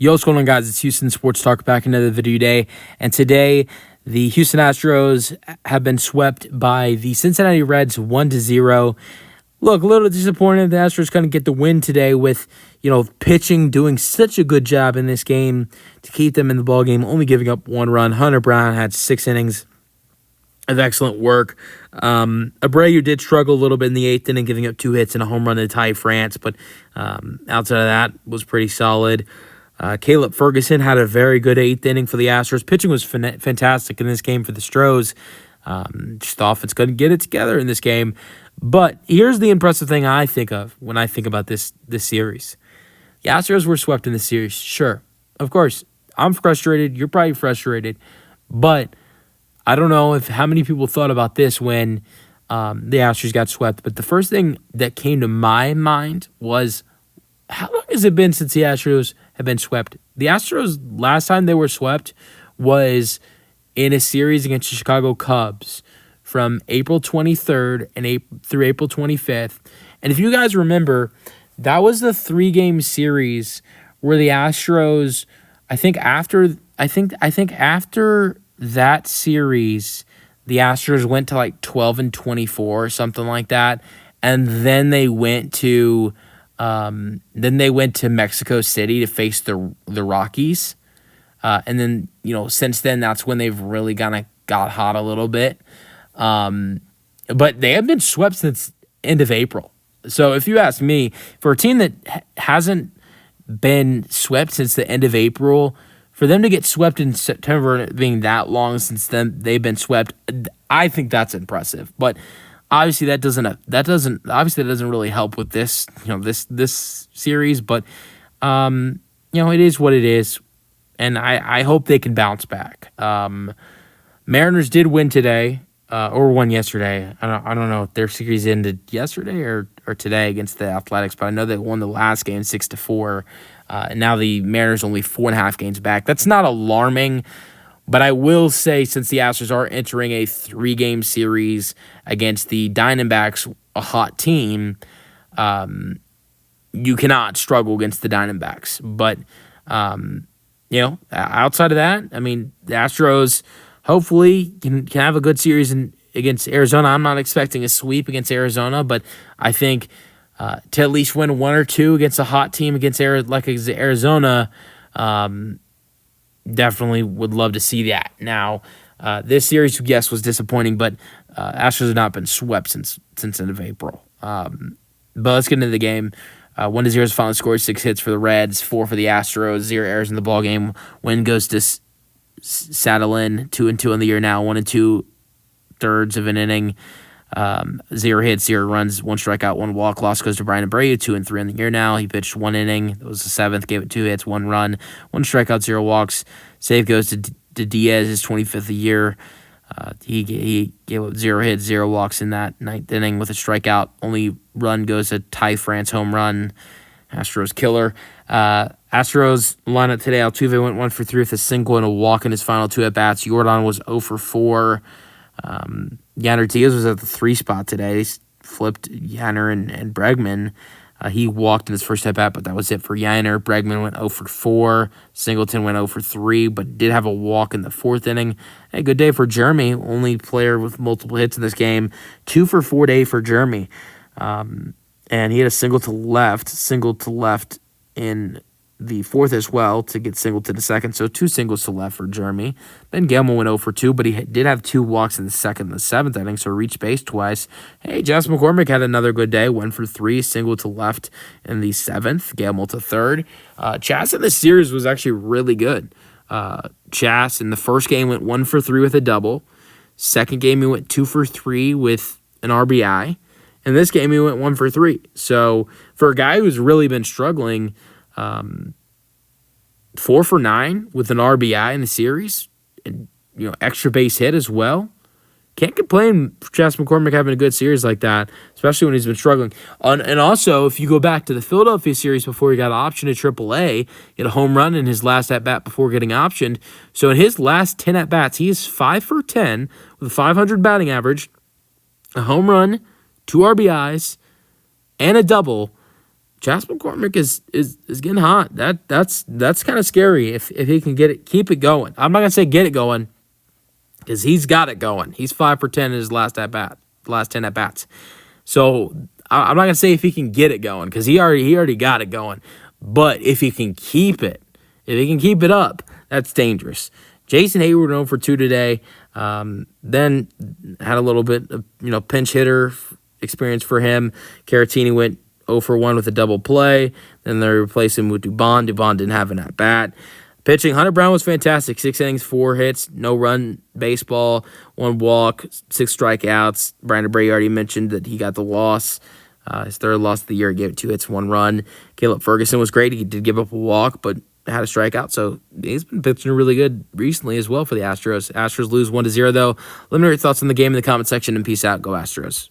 Yo, what's going on, guys? It's Houston Sports Talk back another video day. And today, the Houston Astros have been swept by the Cincinnati Reds 1-0. Look, a little disappointed the Astros couldn't get the win today with, pitching doing such a good job in this game to keep them in the ballgame, only giving up one run. Hunter Brown had 6 innings of excellent work. Abreu did struggle a little bit in the 8th inning, giving up 2 hits and a home run to Ty France, but outside of that, was pretty solid. Caleb Ferguson had a very good 8th inning for the Astros. Pitching was fantastic in this game for the Astros. Just the offense couldn't get it together in this game. But here's the impressive thing I think of when I think about this series. The Astros were swept in this series. Sure, of course, I'm frustrated. You're probably frustrated. But I don't know how many people thought about this when the Astros got swept. But the first thing that came to my mind was, how long has it been since the Astros have been swept? The Astros, last time they were swept was in a series against the Chicago Cubs from April 23rd through April 25th. And if you guys remember, that was the 3-game series where the Astros, I think after that series, the Astros went to like 12-24 or something like that. And then they went to Mexico City to face the Rockies. And then, since then, that's when they've really kind of got hot a little bit. But they have been swept since end of April. So if you ask me, for a team that hasn't been swept since the end of April, for them to get swept in September, being that long since then they've been swept, I think that's impressive. But obviously that doesn't really help with this, this series. But it is what it is, and I hope they can bounce back. Mariners did win today, or won yesterday. I don't know if their series ended yesterday or today against the Athletics, but I know they won the last game 6-4. And now the Mariners only 4.5 games back. That's not alarming. But I will say, since the Astros are entering a 3-game series against the Diamondbacks, a hot team, you cannot struggle against the Diamondbacks. But, outside of that, the Astros hopefully can have a good series against Arizona. I'm not expecting a sweep against Arizona, but I think to at least win 1 or 2 against a hot team against Arizona, definitely would love to see that. Now, this series, yes, was disappointing, but Astros have not been swept since end of April. But let's get into the game. 1-0 is the final score. 6 hits for the Reds, 4 for the Astros, 0 errors in the ball game. Win goes to Saddle in 2-2 on the year now, 1 2/3 of an inning. 0 hits, 0 runs, 1 strikeout, 1 walk. Loss goes to Brian Abreu, 2-3 in the year now. He pitched 1 inning. It was the 7th. Gave it 2 hits, 1 run, 1 strikeout, 0 walks. Save goes to Diaz, his 25th of the year. He gave up 0 hits, 0 walks in that 9th inning with a strikeout. Only run goes to Ty France, home run. Astros killer. Astros lineup today. Altuve went 1 for 3 with a single and a walk in his final 2 at-bats. Jordan was 0 for 4. Yanner Diaz was at the 3 spot today. He flipped Yanner and Bregman. He walked in his first at-bat, but that was it for Yanner. Bregman went 0 for 4. Singleton went 0 for 3, but did have a walk in the 4th inning. Hey, good day for Jeremy, only player with multiple hits in this game. 2 for 4 day for Jeremy. And he had a single to left in the 4th as well to get single to the 2nd. So 2 singles to left for Jeremy. Ben Gamble went 0 for 2, but he did have 2 walks in the 2nd and the 7th inning, so reached base twice. Hey, Jess McCormick had another good day, 1 for 3, single to left in the 7th, Gamble to 3rd. Chas in this series was actually really good. Chas in the first game went 1 for 3 with a double. Second game he went 2 for 3 with an RBI. In this game he went 1 for 3. So for a guy who's really been struggling, 4 for 9 with an RBI in the series, and extra base hit as well. Can't complain for Chas McCormick having a good series like that, especially when he's been struggling. And also, if you go back to the Philadelphia series before he got optioned to AAA, he had a home run in his last at-bat before getting optioned. So in his last 10 at-bats, he is 5 for 10 with a 500 batting average, a home run, 2 RBIs, and a double. Jasper McCormick is getting hot. That's kind of scary if he can keep it going. I'm not gonna say get it going because he's got it going. He's 5 for 10 in his last 10 at bats. So I'm not gonna say if he can get it going because he already got it going. But if he can keep it, up, that's dangerous. Jason Hayward 0 for 2 today. Then had a little bit of pinch hitter experience for him. Caratini went 0 for 1 with a double play. Then they replaced him with Dubon. Dubon didn't have an at bat. Pitching, Hunter Brown was fantastic. 6 innings, 4 hits, no run baseball, 1 walk, 6 strikeouts. Brandon Brady already mentioned that he got the loss. His 3rd loss of the year. He gave it 2 hits, 1 run. Caleb Ferguson was great. He did give up a walk, but had a strikeout. So he's been pitching really good recently as well for the Astros. Astros lose 1-0 though. Let me know your thoughts on the game in the comment section and peace out. Go Astros.